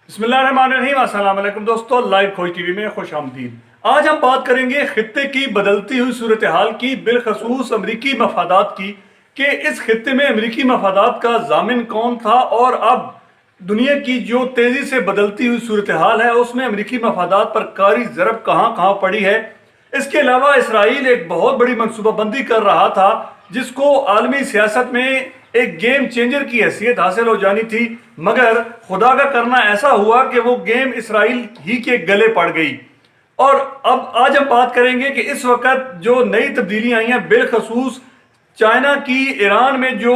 बिस्मिल्लाहिर्रहमानिर्रहीम। अस्सलाम वालेकुम दोस्तों, लाइव खोज टीवी में खुश आमदीद। आज हम बात करेंगे खित्ते की बदलती हुई सूरत हाल की, बिलखसूस अमरीकी मफादात की, कि इस खित्ते में अमरीकी मफादात का जामिन कौन था और अब दुनिया की जो तेजी से बदलती हुई सूरत हाल है उसमें अमरीकी मफादात पर कारी ज़रब कहाँ कहाँ पड़ी है। इसके अलावा इसराइल एक बहुत बड़ी मनसूबाबंदी कर रहा था जिसको आलमी सियासत में एक गेम चेंजर की हैसियत हासिल हो जानी थी, मगर खुदा का करना ऐसा हुआ कि वो गेम इसराइल ही के गले पड़ गई। और अब आज हम बात करेंगे कि इस वक्त जो नई तब्दीलियां आई हैं, बिलखसूस चाइना की ईरान में जो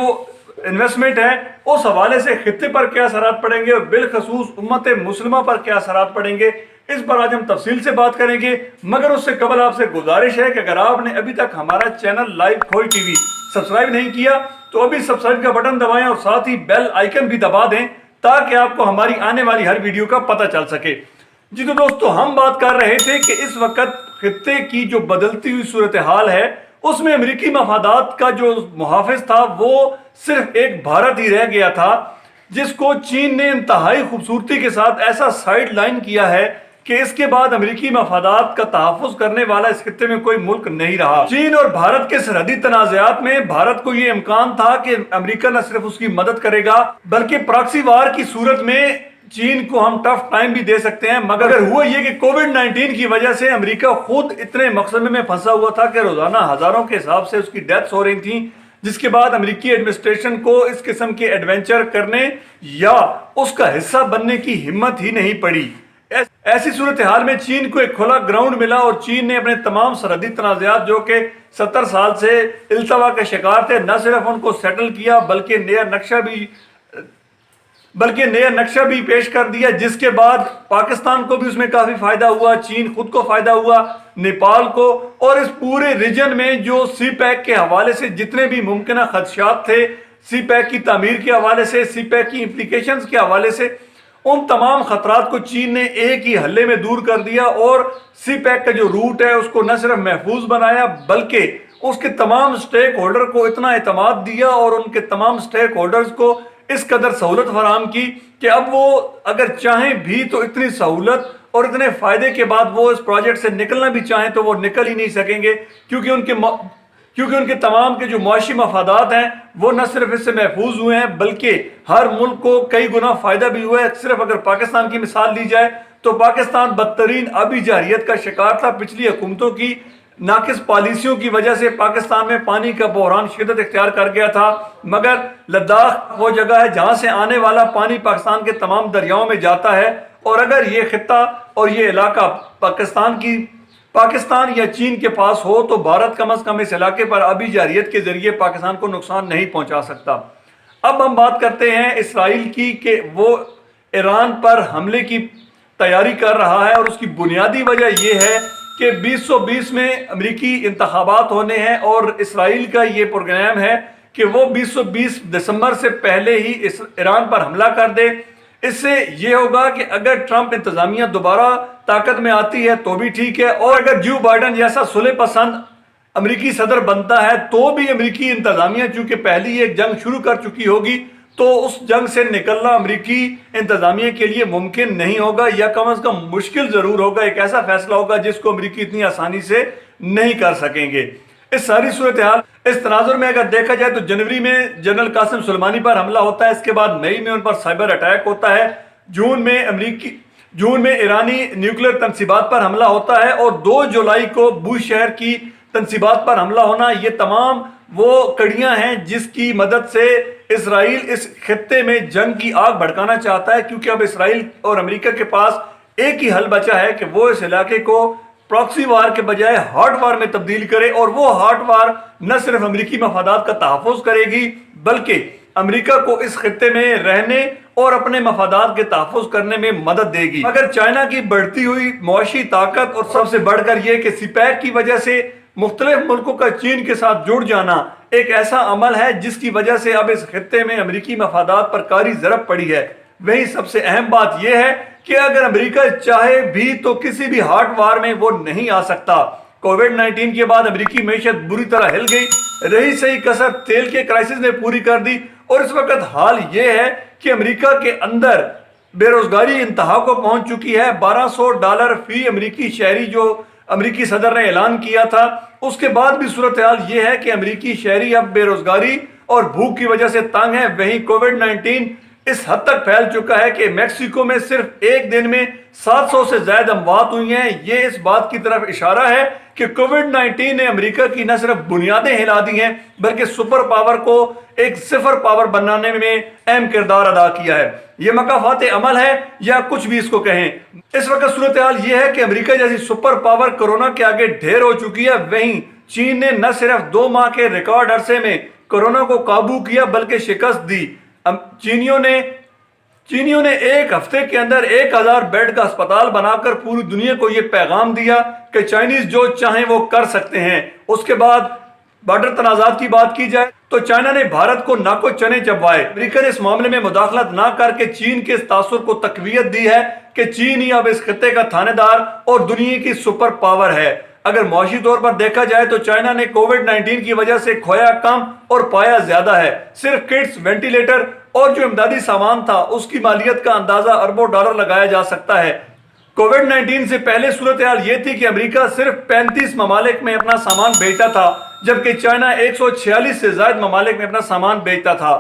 इन्वेस्टमेंट है उस हवाले से खित्ते पर क्या असरात पड़ेंगे और बिलखसूस उम्मत मुस्लिमा पर क्या असरात पड़ेंगे, इस पर आज हम तफसील से बात करेंगे। मगर उससे कबल आपसे गुजारिश है कि अगर आपने अभी तक हमारा चैनल लाइव खोज टीवी सब्सक्राइब नहीं किया तो अभी सब्सक्राइब का बटन दबाएं और साथ ही बेल आइकन भी दबा दें ताकि आपको हमारी आने वाली हर वीडियो का पता चल सके। जी तो दोस्तों, हम बात कर रहे थे कि इस वक्त खित्ते की जो बदलती हुई सूरत हाल है उसमें अमरीकी मफादात का जो मुहाफिज था वो सिर्फ एक भारत ही रह गया था, जिसको चीन ने इंतहाई खूबसूरती के साथ ऐसा साइड लाइन किया है कि इसके बाद अमरीकी मफादात का तहफ़्फ़ुज़ करने वाला इस खित्ते में कोई मुल्क नहीं रहा। चीन और भारत के सरहदी तनाज़ात में भारत को यह इम्कान था कि अमरीका न सिर्फ उसकी मदद करेगा बल्कि प्रॉक्सी वार की सूरत में चीन को हम टफ टाइम भी दे सकते हैं। मगर हुआ यह कि कोविड-19 की वजह से अमरीका खुद इतने मकसद में फंसा हुआ था कि रोजाना हजारों के हिसाब से उसकी डेथ्स हो रही थी, जिसके बाद अमेरिकी एडमिनिस्ट्रेशन को इस किस्म के एडवेंचर करने या उसका हिस्सा बनने की हिम्मत ही नहीं पड़ी। ऐसी सूरत हाल में चीन को एक खुला ग्राउंड मिला और चीन ने अपने तमाम सरहदी तनाज़ात जो कि 70 साल से इल्तवा के शिकार थे, न सिर्फ उनको सेटल किया बल्कि नया नक्शा भी पेश कर दिया, जिसके बाद पाकिस्तान को भी उसमें काफी फायदा हुआ, चीन खुद को फायदा हुआ, नेपाल को, और इस पूरे रीजन में जो सी पैक के हवाले से जितने भी मुमकिन खदशात थे, सी पैक की तामीर के हवाले से, सी पैक की इम्प्लीकेशंस के हवाले से, उन तमाम खतरात को चीन ने एक ही हल्ले में दूर कर दिया और सी पैक का जो रूट है उसको न सिर्फ महफूज बनाया बल्कि उसके तमाम स्टेक होल्डर को इतना एतमाद दिया और उनके तमाम स्टेक होल्डर्स को इस कदर सहूलत फराम की कि अब वो अगर चाहें भी तो इतनी सहूलत और इतने फायदे के बाद वो इस प्रोजेक्ट से निकलना भी चाहें तो वो निकल ही नहीं सकेंगे, क्योंकि उनके तमाम के जो मुआशी मफादात हैं वो न सिर्फ इससे महफूज हुए हैं बल्कि हर मुल्क को कई गुना फायदा भी हुआ है। सिर्फ अगर पाकिस्तान की मिसाल ली जाए तो पाकिस्तान बदतरीन आबी जारियत का शिकार था। पिछली हुकूमतों की नाकिस पॉलिसियों की वजह से पाकिस्तान में पानी का बहरान शिद्दत इख्तियार कर गया था, मगर लद्दाख वो जगह है जहां से आने वाला पानी पाकिस्तान के तमाम दरियाओं में जाता है, और अगर ये खित्ता और ये इलाका पाकिस्तान या चीन के पास हो तो भारत कम से कम इस इलाके पर आबी जारियत के जरिए पाकिस्तान को नुकसान नहीं पहुंचा सकता। अब हम बात करते हैं इसराइल की कि वो ईरान पर हमले की तैयारी कर रहा है और उसकी बुनियादी वजह यह है कि 2020 में अमेरिकी इंतखाबात होने हैं और इसराइल का ये प्रोग्राम है कि वो 2020 दिसंबर से पहले ही ईरान पर हमला कर दे। इससे यह होगा कि अगर ट्रंप इंतजामिया दोबारा ताकत में आती है तो भी ठीक है, और अगर जो बाइडन जैसा सुलह पसंद अमेरिकी सदर बनता है तो भी अमेरिकी इंतजामिया चूंकि पहली एक जंग शुरू कर चुकी होगी तो उस जंग से निकलना अमेरिकी इंतजामिया के लिए मुमकिन नहीं होगा, या कम से कम मुश्किल जरूर होगा। एक ऐसा फैसला होगा जिसको अमेरिकी इतनी आसानी से नहीं कर सकेंगे। इस सारी सूरत हाल इस तनाजुर में अगर देखा जाए तो जनवरी में जनरल कासिम सुलेमानी पर हमला होता है, इसके बाद मई में उन पर साइबर अटैक होता है, जून में ईरानी न्यूक्लियर तनसीबात पर हमला होता है और 2 जुलाई को बुश शहर की तनसीबात पर हमला होना, ये तमाम वो कड़ियां हैं जिसकी मदद से इसराइल इस खित्ते में जंग की आग भड़काना चाहता है, क्योंकि अब इसराइल और अमेरिका के पास एक ही हल बचा है कि वो इस इलाके को प्रॉक्सी वार के बजाय हॉट वार में तब्दील करे, और वो हॉट वार न सिर्फ अमेरिकी मफादात का तहफ़्फ़ुज़ करेगी बल्कि अमेरिका को इस खित्ते में रहने और अपने मफादात के तहफ़्फ़ुज़ करने में मदद देगी। मगर चाइना की बढ़ती हुई मुआशी ताकत और सबसे बढ़कर यह कि सीपैक की वजह से मुख्तलिफ मुल्कों का चीन के साथ जुड़ जाना एक ऐसा अमल है जिसकी वजह से अब इस खित्ते में अमेरिकी मफादात पर कारी ज़रब पड़ी है। वही सबसे अहम बात यह है कि अगर अमेरिका चाहे भी तो किसी भी हॉट वार में वो नहीं आ सकता। कोविड-19 के बाद अमेरिकी मैशत बुरी तरह हिल गई, रही सही कसर तेल के क्राइसिस ने पूरी कर दी, और इस वक्त हाल यह है कि अमेरिका के अंदर بے روزگاری انتہا کو پہنچ چکی ہے۔ $1200 فی امریکی شہری جو امریکی صدر نے اعلان کیا تھا، اس کے بعد بھی صورتحال یہ ہے کہ امریکی شہری اب بے روزگاری اور بھوک کی وجہ سے تنگ ہیں۔ وہیں کووڈ-19 اس حد تک پھیل چکا ہے کہ میکسیکو میں صرف ایک دن میں 700 سے زائد اموات ہوئی ہیں۔ یہ اس بات کی طرف اشارہ ہے کہ کووڈ-19 نے امریکہ کی نہ صرف بنیادیں ہلا دی ہیں بلکہ سپر پاور کو ایک صفر پاور بنانے میں اہم کردار ادا کیا ہے۔ یہ مکافات عمل ہے یا کچھ بھی اس کو کہیں۔ اس وقت صورتحال یہ ہے کہ امریکہ جیسی سپر پاور کورونا کے آگے ڈھیر ہو چکی ہے۔ وہیں چین نے نہ صرف 2 ماہ کے ریکارڈ عرصے میں کورونا کو قابو کیا بلکہ شکست دی۔ چینیوں نے ایک ہفتے کے اندر 1000 بیڈ کا اسپتال بنا کر پوری دنیا کو یہ پیغام دیا کہ چائنیز جو چاہیں وہ کر سکتے ہیں۔ اس کے بعد بارڈر تنازعات کی بات کی جائے تو چائنا نے بھارت کو ناکو چنے چبوائے۔ امریکہ نے اس معاملے میں مداخلت نہ کر کے چین کے اس تاثر کو تقویت دی ہے کہ چین ہی اب اس خطے کا تھانے دار اور دنیا کی سپر پاور ہے۔ اگر معاشی طور پر دیکھا جائے تو چائنا نے کووڈ-19 کی وجہ سے کھویا کم اور پایا زیادہ ہے۔ صرف کٹس، وینٹیلیٹر اور جو امدادی سامان تھا اس کی مالیت کا اندازہ اربوں ڈالر لگایا جا سکتا ہے۔ کووڈ-19 سے پہلے صورتحال یہ تھی کہ امریکہ صرف 35 ممالک میں اپنا سامان بیچتا تھا جبکہ چائنا 146 سے زائد ممالک میں اپنا سامان بیچتا تھا۔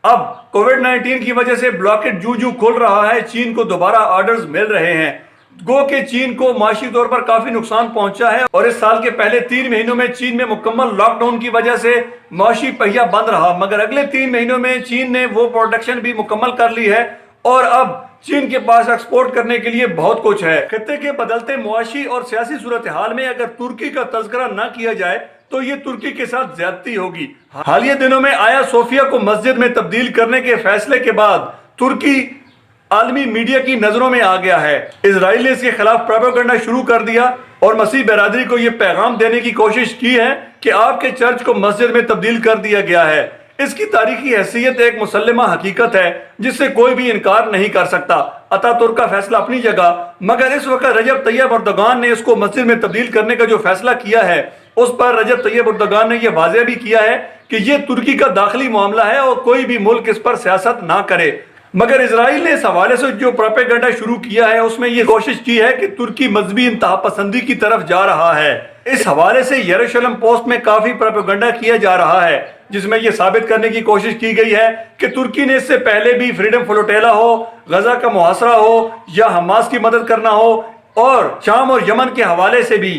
اب کووڈ-19 کی وجہ سے بلاکٹ جو کھل رہا ہے، چین کو دوبارہ آرڈرز مل رہے ہیں۔ گو کہ چین کو معاشی طور پر کافی نقصان پہنچا ہے اور اس سال کے پہلے 3 مہینوں میں چین میں مکمل لاک ڈاؤن کی وجہ سے معاشی پہیہ بند رہا، مگر اگلے 3 مہینوں میں چین نے وہ پروڈکشن بھی مکمل کر لی ہے اور اب چین کے پاس ایکسپورٹ کرنے کے لیے بہت کچھ ہے۔ خطے کے بدلتے معاشی اور سیاسی صورتحال میں اگر ترکی کا تذکرہ نہ کیا جائے تو یہ ترکی کے ساتھ زیادتی ہوگی۔ حالیہ دنوں میں آیا صوفیہ کو مسجد میں تبدیل کرنے کے فیصلے کے بعد ترکی عالمی میڈیا کی نظروں میں آ گیا ہے۔ اسرائیل نے اس کے خلاف پروپیگنڈا شروع کر دیا اور مسیح برادری کو یہ پیغام دینے کی کوشش کی ہے کہ آپ کے چرچ کو مسجد میں تبدیل کر دیا گیا ہے۔ اس کی تاریخی حیثیت ایک مسلمہ حقیقت ہے جس سے کوئی بھی انکار نہیں کر سکتا۔ اتا ترک کا فیصلہ اپنی جگہ، مگر اس وقت رجب طیب اردوغان نے اس کو مسجد میں تبدیل کرنے کا جو فیصلہ کیا ہے اس پر رجب طیب اردوغان نے یہ واضح بھی کیا ہے کہ یہ ترکی کا داخلی معاملہ ہے اور کوئی بھی ملک اس پر سیاست نہ کرے۔ مگر اسرائیل نے اس حوالے سے جو پروپیگنڈا شروع کیا ہے اس میں یہ کوشش کی ہے کہ ترکی مذہبی انتہا پسندی کی طرف جا رہا ہے۔ اس حوالے سے یروشلم پوسٹ میں کافی پروپیگنڈا کیا جا رہا ہے جس میں یہ ثابت کرنے کی کوشش کی گئی ہے کہ ترکی نے اس سے پہلے بھی فریڈم فلوٹیلا ہو، غزہ کا محاصرہ ہو یا حماس کی مدد کرنا ہو اور شام اور یمن کے حوالے سے بھی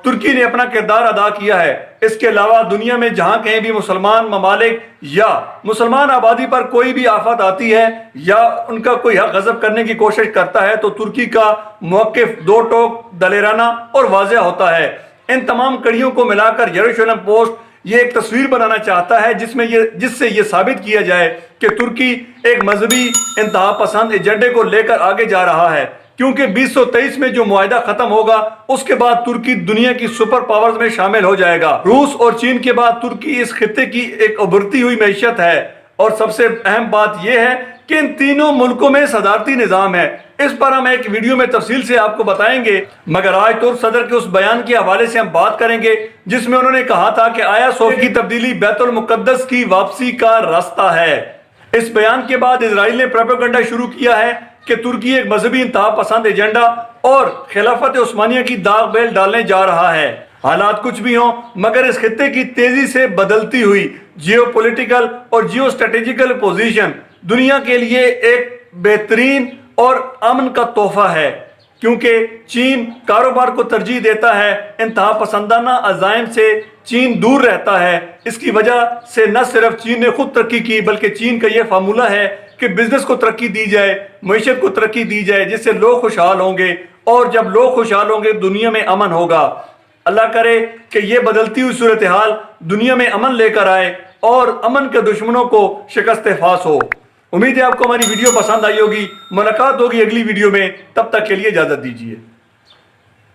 ترکی نے اپنا کردار ادا کیا ہے۔ اس کے علاوہ دنیا میں جہاں کہیں بھی مسلمان ممالک یا مسلمان آبادی پر کوئی بھی آفت آتی ہے یا ان کا کوئی حق غصب کرنے کی کوشش کرتا ہے تو ترکی کا موقف دو ٹوک، دلیرانہ اور واضح ہوتا ہے۔ ان تمام کڑیوں کو ملا کر یروشلم پوسٹ یہ ایک تصویر بنانا چاہتا ہے جس سے یہ ثابت کیا جائے کہ ترکی ایک مذہبی انتہا پسند ایجنڈے کو لے کر آگے جا رہا ہے، کیونکہ 2023 میں جو معاہدہ ختم ہوگا اس کے بعد ترکی دنیا کی سپر پاورز میں شامل ہو جائے گا۔ روس اور چین کے بعد ترکی اس خطے کی ایک ابھرتی ہوئی معیشت ہے اور سب سے اہم بات یہ ہے کہ ان تینوں ملکوں میں صدارتی نظام ہے۔ اس پر ہم ایک ویڈیو میں تفصیل سے آپ کو بتائیں گے، مگر آج ترک صدر کے اس بیان کے حوالے سے ہم بات کریں گے جس میں انہوں نے کہا تھا کہ آیا صوفیہ کی تبدیلی بیت المقدس کی واپسی کا راستہ ہے۔ اس بیان کے بعد اسرائیل نے پروپیگنڈا شروع کیا ہے کہ ترکی ایک مذہبی انتہا پسند ایجنڈا اور خلافت عثمانیہ کی داغ بیل ڈالنے جا رہا ہے۔ حالات کچھ بھی ہوں مگر اس خطے کی تیزی سے بدلتی ہوئی جیو پولیٹیکل اور جیو اسٹریٹجیکل پوزیشن دنیا کے لیے ایک بہترین اور امن کا تحفہ ہے، کیونکہ چین کاروبار کو ترجیح دیتا ہے، انتہا پسندانہ عزائم سے چین دور رہتا ہے۔ اس کی وجہ سے نہ صرف چین نے خود ترقی کی بلکہ چین کا یہ فارمولہ ہے کہ بزنس کو ترقی دی جائے، معیشت کو ترقی دی جائے، جس سے لوگ خوشحال ہوں گے اور جب لوگ خوشحال ہوں گے دنیا میں امن ہوگا۔ اللہ کرے کہ یہ بدلتی ہوئی صورتحال دنیا میں امن لے کر آئے اور امن کے دشمنوں کو شکست فاس ہو۔ امید ہے آپ کو ہماری ویڈیو پسند آئی ہوگی۔ ملاقات ہوگی اگلی ویڈیو میں، تب تک کے لیے اجازت دیجیے۔